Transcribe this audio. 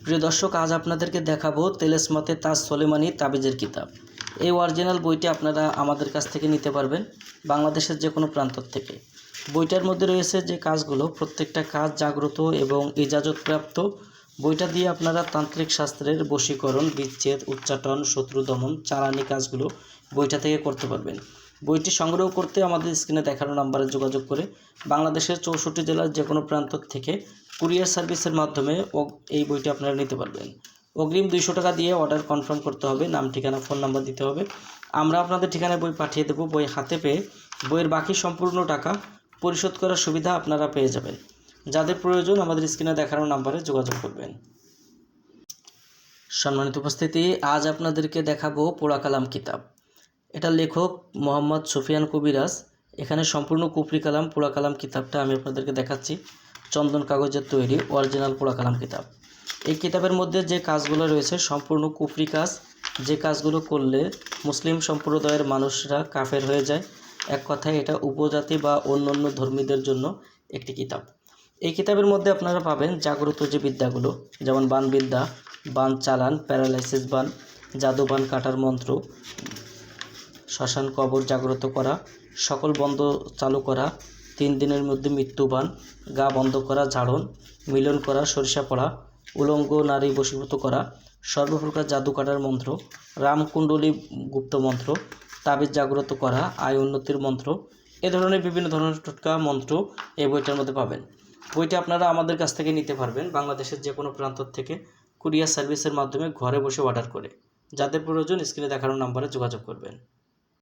প্রিয় দর্শক, আজ আপনাদেরকে দেখাবো তেলেসমাতে তাজ সোলেমানি তাবিজের কিতাব। এই অরিজিনাল বইটি আপনারা আমাদের কাছ থেকে নিতে পারবেন বাংলাদেশের যে কোনো প্রান্ত থেকে। বইটার মধ্যে রয়েছে যে কাজগুলো, প্রত্যেকটা কাজ জাগ্রত এবং ইজাজতপ্রাপ্ত। বইটা দিয়ে আপনারা তান্ত্রিক শাস্ত্রের বশীকরণ, বিচ্ছেদ, উচ্চাটন, শত্রু দমন, চালানি কাজগুলো বইটা থেকে করতে পারবেন। বইটি সংগ্রহ করতে আমাদের স্ক্রিনে দেখানো নাম্বারে যোগাযোগ করে বাংলাদেশের 64 জেলার যে কোনো প্রান্ত থেকে কুরিয়ার সার্ভিসের মাধ্যমে এই বইটি আপনারা নিতে পারবেন। অগ্রিম 200 টাকা দিয়ে অর্ডার কনফার্ম করতে হবে, নাম, ঠিকানা, ফোন নাম্বার দিতে হবে। আমরা আপনাদের ঠিকানায় বই পাঠিয়ে দেবো। বই হাতে পেয়ে বইয়ের বাকি সম্পূর্ণ টাকা পরিশোধ করার সুবিধা আপনারা পেয়ে যাবেন। যাদের প্রয়োজন আমাদের স্ক্রিনে দেখানো নাম্বারে যোগাযোগ করবেন। সম্মানিত উপস্থিতি, আজ আপনাদেরকে দেখাবো পোড়া কালাম কিতাব। এটা লেখক মোহাম্মদ সুফিয়ান কবিরাজ। এখানে সম্পূর্ণ কুফরি কালাম পোড়া কালাম কিতাবটা আমি আপনাদেরকে দেখাচ্ছি। চন্দন কাগজের তৈরি অরিজিনাল পোড়া কালাম কিতাব। এই কিতাবের মধ্যে যে কাজগুলো রয়েছে সম্পূর্ণ কুফরি কাজ, যে কাজগুলো করলে মুসলিম সম্প্রদায়ের মানুষরা কাফের হয়ে যায়। এক কথায় এটা উপজাতি বা অন্যান্য ধর্মীদের জন্য একটি কিতাব। এই কিতাবের মধ্যে আপনারা পাবেন জাগ্রত যে বিদ্যাগুলো, যেমন বানবিদ্যা, বান চালান, প্যারালাইসিস বান, জাদু বান কাটার মন্ত্র, শ্মশান কবর জাগ্রত করা, সকল বন্ধ চালু করা, 3 দিনের মধ্যে মৃত্যুবান, গা বন্ধ করা, ঝাড়ন, মিলন করা, সরিষা পড়া, উলঙ্গ নারী বশীভূত করা, সর্বপ্রকার জাদু কাটার মন্ত্র, রামকুণ্ডলী গুপ্ত মন্ত্র, তাবিজ জাগ্রত করা, আয় উন্নতির মন্ত্র, এ ধরনের বিভিন্ন ধরনের টোটকা মন্ত্র এই বইটার মধ্যে পাবেন। বইটি আপনারা আমাদের কাছ থেকে নিতে পারবেন বাংলাদেশের যে কোনো প্রান্ত থেকে কুরিয়ার সার্ভিসের মাধ্যমে ঘরে বসে অর্ডার করে। যাদের প্রয়োজন স্ক্রিনে দেখানো নাম্বারে যোগাযোগ করবেন।